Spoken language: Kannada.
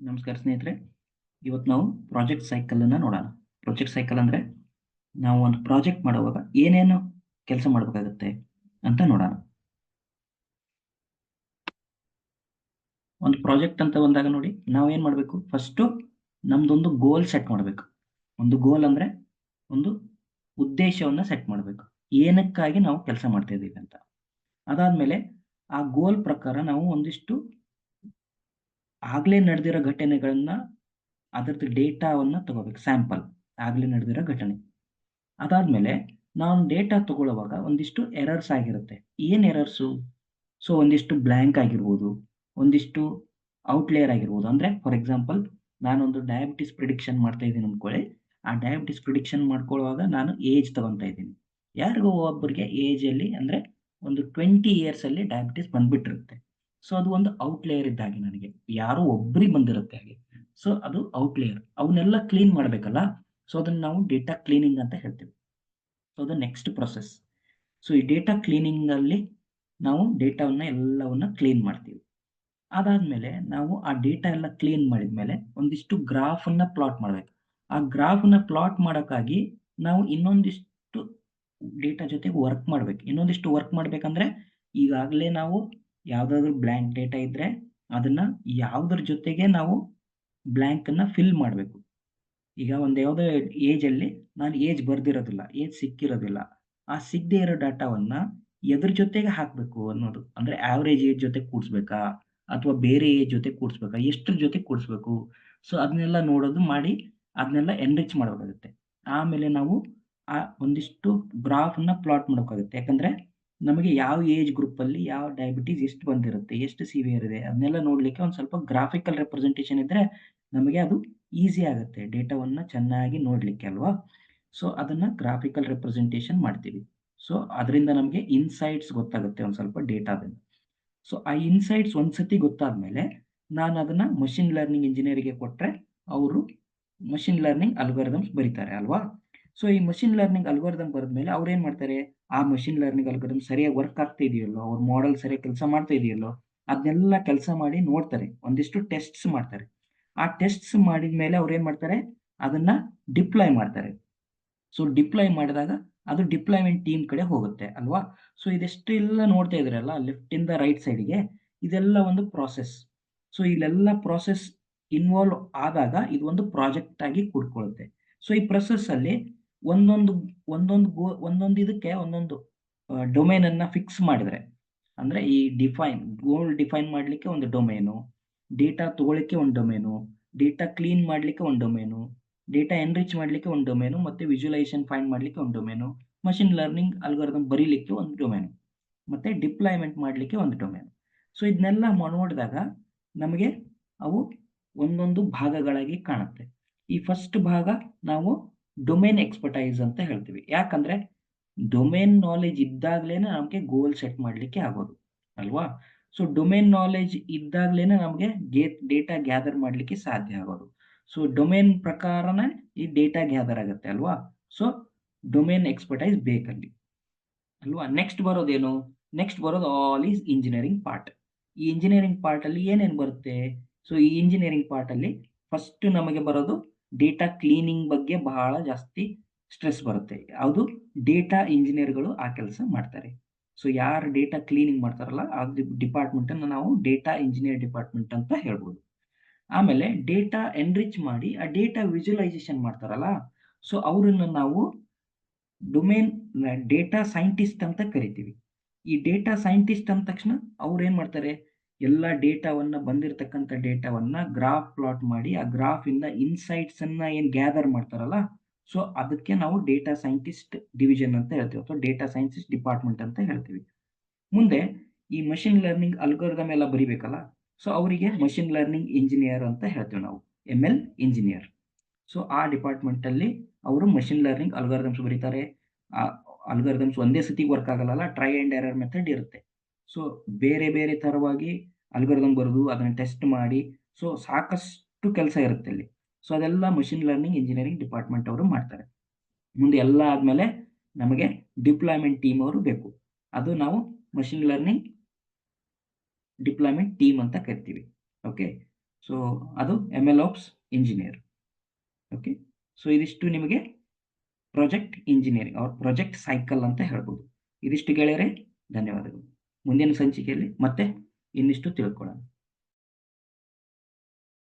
ನಮಸ್ಕಾರ ಸ್ನೇಹಿತರೆ. ಇವತ್ತು ನಾವು ಪ್ರಾಜೆಕ್ಟ್ ಸೈಕಲ್ ಅನ್ನ ನೋಡೋಣ. ಪ್ರಾಜೆಕ್ಟ್ ಸೈಕಲ್ ಅಂದ್ರೆ ನಾವು ಒಂದು ಪ್ರಾಜೆಕ್ಟ್ ಮಾಡುವಾಗ ಏನೇನು ಕೆಲಸ ಮಾಡಬೇಕಾಗುತ್ತೆ ಅಂತ ನೋಡೋಣ. ಒಂದು ಪ್ರಾಜೆಕ್ಟ್ ಅಂತ ಬಂದಾಗ ನೋಡಿ, ನಾವು ಏನ್ ಮಾಡಬೇಕು, ಫಸ್ಟ್ ನಮ್ದೊಂದು ಗೋಲ್ ಸೆಟ್ ಮಾಡಬೇಕು. ಒಂದು ಗೋಲ್ ಅಂದ್ರೆ ಒಂದು ಉದ್ದೇಶವನ್ನ ಸೆಟ್ ಮಾಡಬೇಕು, ಏನಕ್ಕಾಗಿ ನಾವು ಕೆಲಸ ಮಾಡ್ತಾ ಇದ್ದೀವಿ ಅಂತ. ಅದಾದ್ಮೇಲೆ ಆ ಗೋಲ್ ಪ್ರಕಾರ ನಾವು ಒಂದಿಷ್ಟು ಆಗ್ಲೇ ನಡೆದಿರೋ ಘಟನೆಗಳನ್ನ, ಅದರದ್ದು ಡೇಟಾವನ್ನ ತಗೋಬೇಕು, ಸ್ಯಾಂಪಲ್ ಆಗ್ಲೇ ನಡೆದಿರೋ ಘಟನೆ. ಅದಾದ್ಮೇಲೆ ನಾವು ಡೇಟಾ ತಗೊಳ್ಳುವಾಗ ಒಂದಿಷ್ಟು ಎರರ್ಸ್ ಆಗಿರುತ್ತೆ. ಏನ್ ಎರರ್ಸು? ಸೊ ಒಂದಿಷ್ಟು ಬ್ಲ್ಯಾಂಕ್ ಆಗಿರ್ಬೋದು, ಒಂದಿಷ್ಟು ಔಟ್ಲೇಯರ್ ಆಗಿರ್ಬೋದು. ಅಂದ್ರೆ ಫಾರ್ ಎಕ್ಸಾಂಪಲ್, ನಾನೊಂದು ಡಯಾಬಿಟಿಸ್ ಪ್ರಿಡಿಕ್ಷನ್ ಮಾಡ್ತಾ ಇದ್ದೀನಿ ಅನ್ಕೊಳ್ಳಿ. ಆ ಡಯಾಬಿಟಿಸ್ ಪ್ರಿಡಿಕ್ಷನ್ ಮಾಡ್ಕೊಳ್ಳುವಾಗ ನಾನು ಏಜ್ ತಗೊಂತಾ ಇದ್ದೀನಿ. ಯಾರಿಗೋ ಒಬ್ಬರಿಗೆ ಏಜ್ ಅಲ್ಲಿ ಅಂದ್ರೆ ಒಂದು 20 ಇಯರ್ಸ್ ಅಲ್ಲಿ ಡಯಾಬಿಟಿಸ್ ಬಂದ್ಬಿಟ್ಟಿರುತ್ತೆ. ಸೊ ಅದು ಒಂದು ಔಟ್ಲೇಯರ್ ಇದ್ದಾಗೆ, ನನಗೆ ಯಾರೋ ಒಬ್ರಿಗೆ ಬಂದಿರುತ್ತೆ ಹಾಗೆ. ಸೊ ಅದು ಔಟ್ಲೇಯರ್, ಅವನ್ನೆಲ್ಲ ಕ್ಲೀನ್ ಮಾಡ್ಬೇಕಲ್ಲ. ಸೊ ಅದನ್ನ ನಾವು ಡೇಟಾ ಕ್ಲೀನಿಂಗ್ ಅಂತ ಹೇಳ್ತೀವಿ. ಸೊ ಅದು ನೆಕ್ಸ್ಟ್ ಪ್ರೊಸೆಸ್. ಸೊ ಈ ಡೇಟಾ ಕ್ಲೀನಿಂಗ್ ಅಲ್ಲಿ ನಾವು ಡೇಟಾವನ್ನ ಎಲ್ಲವನ್ನ ಕ್ಲೀನ್ ಮಾಡ್ತೀವಿ. ಅದಾದ್ಮೇಲೆ ನಾವು ಆ ಡೇಟಾ ಎಲ್ಲ ಕ್ಲೀನ್ ಮಾಡಿದ್ಮೇಲೆ ಒಂದಿಷ್ಟು ಗ್ರಾಫ್ ಅನ್ನ ಪ್ಲಾಟ್ ಮಾಡ್ಬೇಕು. ಆ ಗ್ರಾಫ್ ನ ಪ್ಲಾಟ್ ಮಾಡೋಕ್ಕಾಗಿ ನಾವು ಇನ್ನೊಂದಿಷ್ಟು ಡೇಟಾ ಜೊತೆ ವರ್ಕ್ ಮಾಡ್ಬೇಕು. ಇನ್ನೊಂದಿಷ್ಟು ವರ್ಕ್ ಮಾಡ್ಬೇಕಂದ್ರೆ, ಈಗಾಗಲೇ ನಾವು ಯಾವ್ದಾದ್ರು ಬ್ಲ್ಯಾಂಕ್ ಡೇಟಾ ಇದ್ರೆ ಅದನ್ನ ಯಾವ್ದ್ರ ಜೊತೆಗೆ ನಾವು ಬ್ಲ್ಯಾಂಕ್ ಅನ್ನ ಫಿಲ್ ಮಾಡಬೇಕು. ಈಗ ಒಂದು ಯಾವುದೋ ಏಜ್ ಅಲ್ಲಿ ನಾನು ಏಜ್ ಬರ್ದಿರೋದಿಲ್ಲ, ಏಜ್ ಸಿಕ್ಕಿರೋದಿಲ್ಲ. ಆ ಸಿಗದೆ ಇರೋ ಡಾಟಾವನ್ನ ಎದ್ರ ಜೊತೆಗೆ ಹಾಕ್ಬೇಕು ಅನ್ನೋದು, ಅಂದ್ರೆ ಆವರೇಜ್ ಏಜ್ ಜೊತೆ ಕೂಡಿಸ್ಬೇಕಾ ಅಥವಾ ಬೇರೆ ಏಜ್ ಜೊತೆ ಕೂಡಿಸ್ಬೇಕಾ, ಎಷ್ಟ್ರ ಜೊತೆ ಕೂಡಿಸ್ಬೇಕು. ಸೊ ಅದನ್ನೆಲ್ಲ ನೋಡೋದು ಮಾಡಿ, ಅದನ್ನೆಲ್ಲ ಎನ್ರಿಚ್ ಮಾಡಬೇಕಾಗುತ್ತೆ. ಆಮೇಲೆ ನಾವು ಆ ಒಂದಿಷ್ಟು ಗ್ರಾಫ್ ನ ಪ್ಲಾಟ್ ಮಾಡೋಕ್ಕಾಗುತ್ತೆ. ಯಾಕಂದ್ರೆ ನಮಗೆ ಯಾವ ಏಜ್ ಗ್ರೂಪ್ ಅಲ್ಲಿ ಯಾವ ಡಯಾಬಿಟೀಸ್ ಎಷ್ಟು ಬಂದಿರುತ್ತೆ, ಎಷ್ಟು ಸಿವಿಯರ್ ಇದೆ, ಅದನ್ನೆಲ್ಲ ನೋಡ್ಲಿಕ್ಕೆ ಒಂದು ಸ್ವಲ್ಪ ಗ್ರಾಫಿಕಲ್ ರೆಪ್ರೆಸೆಂಟೇಷನ್ ಇದ್ರೆ ನಮಗೆ ಅದು ಈಸಿ ಆಗುತ್ತೆ ಡೇಟಾವನ್ನ ಚೆನ್ನಾಗಿ ನೋಡ್ಲಿಕ್ಕೆ, ಅಲ್ವಾ? ಸೊ ಅದನ್ನ ಗ್ರಾಫಿಕಲ್ ರೆಪ್ರೆಸೆಂಟೇಷನ್ ಮಾಡ್ತೀವಿ. ಸೊ ಅದರಿಂದ ನಮಗೆ ಇನ್ಸೈಟ್ಸ್ ಗೊತ್ತಾಗುತ್ತೆ ಒಂದು ಸ್ವಲ್ಪ ಡೇಟಾದಿಂದ. ಸೊ ಆ ಇನ್ಸೈಟ್ಸ್ ಒಂದ್ಸತಿ ಗೊತ್ತಾದ್ಮೇಲೆ ನಾನು ಅದನ್ನ ಮಷಿನ್ ಲರ್ನಿಂಗ್ ಇಂಜಿನಿಯರಿಗೆ ಕೊಟ್ರೆ ಅವರು ಮಷಿನ್ ಲರ್ನಿಂಗ್ ಅಲ್ಗಾರಿದಮ್ಸ್ ಬರೀತಾರೆ, ಅಲ್ವಾ? ಸೊ ಈ ಮಷಿನ್ ಲರ್ನಿಂಗ್ ಅಲ್ಗಾರಿದಮ್ ಬರೆದ್ಮೇಲೆ ಅವ್ರು ಏನ್ ಮಾಡ್ತಾರೆ, ಆ ಮಷಿನ್ ಲರ್ನಿಂಗ್ ಅಲ್ಗಾರಿದಮ್ ಸರಿಯಾಗಿ ವರ್ಕ್ ಆಗ್ತಾ ಇದೆಯಲ್ಲೋ, ಅವ್ರ ಮಾಡೆಲ್ ಸರಿಯಾಗಿ ಕೆಲಸ ಮಾಡ್ತಾ ಇದೆಯಲ್ಲೋ, ಅದನ್ನೆಲ್ಲ ಕೆಲಸ ಮಾಡಿ ನೋಡ್ತಾರೆ, ಒಂದಿಷ್ಟು ಟೆಸ್ಟ್ಸ್ ಮಾಡ್ತಾರೆ. ಆ ಟೆಸ್ಟ್ಸ್ ಮಾಡಿದ್ಮೇಲೆ ಅವ್ರು ಏನ್ ಮಾಡ್ತಾರೆ, ಅದನ್ನ ಡಿಪ್ಲಾಯ್ ಮಾಡ್ತಾರೆ. ಸೊ ಡಿಪ್ಲಾಯ್ ಮಾಡಿದಾಗ ಅದು ಡಿಪ್ಲಾಯ್ಮೆಂಟ್ ಟೀಮ್ ಕಡೆ ಹೋಗುತ್ತೆ, ಅಲ್ವಾ? ಸೊ ಇದೆಷ್ಟೆಲ್ಲ ನೋಡ್ತಾ ಇದ್ರಲ್ಲ ಲೆಫ್ಟ್ ಇಂದ ರೈಟ್ ಸೈಡ್ಗೆ, ಇದೆಲ್ಲ ಒಂದು ಪ್ರಾಸೆಸ್. ಸೊ ಇಲ್ಲೆಲ್ಲ ಪ್ರಾಸೆಸ್ ಇನ್ವಾಲ್ವ್ ಆದಾಗ ಇದು ಒಂದು ಪ್ರಾಜೆಕ್ಟ್ ಆಗಿ ಕೂಡ್ಕೊಳ್ಳುತ್ತೆ. ಸೊ ಈ ಪ್ರೊಸೆಸ್ ಅಲ್ಲಿ ಒಂದೊಂದು ಒಂದೊಂದು ಇದಕ್ಕೆ ಒಂದೊಂದು ಡೊಮೇನ್ ಅನ್ನ ಫಿಕ್ಸ್ ಮಾಡಿದ್ರೆ, ಅಂದ್ರೆ ಈ ಗೋಲ್ ಡಿಫೈನ್ ಮಾಡ್ಲಿಕ್ಕೆ ಒಂದು ಡೊಮೇನು, ಡೇಟಾ ತಗೊಳ್ಳಿಕ್ಕೆ ಒಂದು ಡೊಮೇನು, ಡೇಟಾ ಕ್ಲೀನ್ ಮಾಡ್ಲಿಕ್ಕೆ ಒಂದು ಡೊಮೇನು, ಡೇಟಾ ಎನ್ರಿಚ್ ಮಾಡ್ಲಿಕ್ಕೆ ಒಂದು ಡೊಮೇನು, ಮತ್ತೆ ವಿಜುವಲೈಸೇಷನ್ ಫೈಂಡ್ ಮಾಡ್ಲಿಕ್ಕೆ ಒಂದು ಡೊಮೇನು, ಮಷಿನ್ ಲರ್ನಿಂಗ್ ಅಲ್ಗಾರಿದಮ್ ಬರೀಲಿಕ್ಕೆ ಒಂದು ಡೊಮೇನು, ಮತ್ತೆ ಡಿಪ್ಲಾಯ್ಮೆಂಟ್ ಮಾಡ್ಲಿಕ್ಕೆ ಒಂದು ಡೊಮೇನು. ಸೊ ಇದನ್ನೆಲ್ಲ ನೋಡಿದಾಗ ನಮಗೆ ಅವು ಒಂದೊಂದು ಭಾಗಗಳಾಗಿ ಕಾಣುತ್ತೆ. ಈ ಫಸ್ಟ್ ಭಾಗ ನಾವು ಡೊಮೇನ್ ಎಕ್ಸ್ಪರ್ಟೈಸ್ ಅಂತ ಹೇಳ್ತೀವಿ. ಯಾಕಂದ್ರೆ ಡೊಮೇನ್ ನಾಲೆಜ್ ಇದ್ದಾಗ್ಲೇನೆ ನಮಗೆ ಗೋಲ್ ಸೆಟ್ ಮಾಡ್ಲಿಕ್ಕೆ ಆಗೋದು, ಅಲ್ವಾ? ಸೊ ಡೊಮೇನ್ ನಾಲೆಜ್ ಇದ್ದಾಗ್ಲೇನೆ ನಮಗೆ ಡೇಟಾ ಗ್ಯಾದರ್ ಮಾಡ್ಲಿಕ್ಕೆ ಸಾಧ್ಯ ಆಗೋದು. ಸೊ ಡೊಮೇನ್ ಪ್ರಕಾರನೇ ಈ ಡೇಟಾ ಗ್ಯಾದರ್ ಆಗುತ್ತೆ, ಅಲ್ವಾ? ಸೊ ಡೊಮೇನ್ ಎಕ್ಸ್ಪರ್ಟೈಸ್ ಬೇಕಲ್ಲಿ, ಅಲ್ವಾ? ನೆಕ್ಸ್ಟ್ ಬರೋದೇನು? ನೆಕ್ಸ್ಟ್ ಬರೋದು ಆಲ್ ಈಸ್ ಇಂಜಿನಿಯರಿಂಗ್ ಪಾರ್ಟ್. ಈ ಇಂಜಿನಿಯರಿಂಗ್ ಪಾರ್ಟ್ ಅಲ್ಲಿ ಏನೇನು ಬರುತ್ತೆ? ಸೊ ಈ ಇಂಜಿನಿಯರಿಂಗ್ ಪಾರ್ಟ್ ಅಲ್ಲಿ ಫಸ್ಟ್ ನಮಗೆ ಬರೋದು ಡೇಟಾ ಕ್ಲೀನಿಂಗ್ ಬಗ್ಗೆ ಬಹಳ ಜಾಸ್ತಿ ಸ್ಟ್ರೆಸ್ ಬರುತ್ತೆ. ಯಾವುದು? ಡೇಟಾ ಇಂಜಿನಿಯರ್ಗಳು ಆ ಕೆಲಸ ಮಾಡ್ತಾರೆ. ಸೊ ಯಾರು ಡೇಟಾ ಕ್ಲೀನಿಂಗ್ ಮಾಡ್ತಾರಲ್ಲ ಆ ಡಿಪಾರ್ಟ್ಮೆಂಟ್ ಅನ್ನು ನಾವು ಡೇಟಾ ಇಂಜಿನಿಯರ್ ಡಿಪಾರ್ಟ್ಮೆಂಟ್ ಅಂತ ಹೇಳ್ಬೋದು. ಆಮೇಲೆ ಡೇಟಾ ಎನ್ರಿಚ್ ಮಾಡಿ ಆ ಡೇಟಾ ವಿಜುವಲೈಸೇಷನ್ ಮಾಡ್ತಾರಲ್ಲ, ಸೊ ಅವರನ್ನ ನಾವು ಡೊಮೇನ್ ಡೇಟಾ ಸೈಂಟಿಸ್ಟ್ ಅಂತ ಕರಿತೀವಿ. ಈ ಡೇಟಾ ಸೈಂಟಿಸ್ಟ್ ಅಂದ ತಕ್ಷಣ ಅವ್ರು ಏನ್ ಮಾಡ್ತಾರೆ, ಎಲ್ಲ ಡೇಟಾವನ್ನ ಬಂದಿರತಕ್ಕಂಥ ಡೇಟಾವನ್ನ ಗ್ರಾಫ್ ಪ್ಲಾಟ್ ಮಾಡಿ ಆ ಗ್ರಾಫ್ ಇಂದ ಇನ್ಸೈಟ್ಸ್ ಅನ್ನ ಏನ್ ಗ್ಯಾದರ್ ಮಾಡ್ತಾರಲ್ಲ, ಸೊ ಅದಕ್ಕೆ ನಾವು ಡೇಟಾ ಸೈಂಟಿಸ್ಟ್ ಡಿವಿಷನ್ ಅಂತ ಹೇಳ್ತೀವಿ, ಅಥವಾ ಡೇಟಾ ಸೈಂಟಿಸ್ಟ್ ಡಿಪಾರ್ಟ್ಮೆಂಟ್ ಅಂತ ಹೇಳ್ತೀವಿ. ಮುಂದೆ ಈ ಮಷಿನ್ ಲರ್ನಿಂಗ್ ಅಲ್ಗಾರಿದಮ್ ಎಲ್ಲ ಬರಿಬೇಕಲ್ಲ, ಸೊ ಅವರಿಗೆ ಮಷಿನ್ ಲರ್ನಿಂಗ್ ಇಂಜಿನಿಯರ್ ಅಂತ ಹೇಳ್ತೀವಿ ನಾವು, ML ಇಂಜಿನಿಯರ್. ಸೊ ಆ ಡಿಪಾರ್ಟ್ಮೆಂಟ್ ಅಲ್ಲಿ ಅವರು ಮಷಿನ್ ಲರ್ನಿಂಗ್ ಅಲ್ಗಾರಿದಮ್ಸ್ ಬರೀತಾರೆ. ಆ ಅಲ್ಗಾರಿದಮ್ಸ್ ಒಂದೇ ಸತಿ ವರ್ಕ್ ಆಗಲ್ಲ, ಟ್ರೈ ಅಂಡ್ ಎರರ್ ಮೆಥಡ್ ಇರುತ್ತೆ. ಸೊ ಬೇರೆ ಬೇರೆ ತರವಾಗಿ ಅಲ್ಗಾರಿದಮ್ ಬರೆದು ಅದನ್ನ ಟೆಸ್ಟ್ ಮಾಡಿ, ಸೊ ಸಾಕಷ್ಟು ಕೆಲಸ ಇರುತ್ತೆ ಅಲ್ಲಿ. ಸೊ ಅದೆಲ್ಲ ಮಷಿನ್ ಲರ್ನಿಂಗ್ ಇಂಜಿನಿಯರಿಂಗ್ ಡಿಪಾರ್ಟ್ಮೆಂಟ್ ಅವರು ಮಾಡ್ತಾರೆ. ಮುಂದೆ ಎಲ್ಲ ಆದ್ಮೇಲೆ ನಮಗೆ ಡಿಪ್ಲಾಯ್ಮೆಂಟ್ ಟೀಮ್ ಅವರು ಬೇಕು. ಅದು ನಾವು ಮಷಿನ್ ಲರ್ನಿಂಗ್ ಡಿಪ್ಲಾಯ್ಮೆಂಟ್ ಟೀಮ್ ಅಂತ ಕರಿತೀವಿ. ಓಕೆ, ಸೊ ಸೊ ಅದು MLOps ಇಂಜಿನಿಯರ್. ಓಕೆ. ಸೊ ಇದಿಷ್ಟು ನಿಮಗೆ project engineering or project cycle ಅಂತ ಹೇಳ್ಬೋದು. ಇದಿಷ್ಟು ಗೆಳೆಯರೇ, ಧನ್ಯವಾದಗಳು. ಮುಂದಿನ ಸಂಚಿಕೆಯಲ್ಲಿ ಮತ್ತೆ ಇನ್ನಿಷ್ಟು ತಿಳ್ಕೊಳ್ಳೋಣ.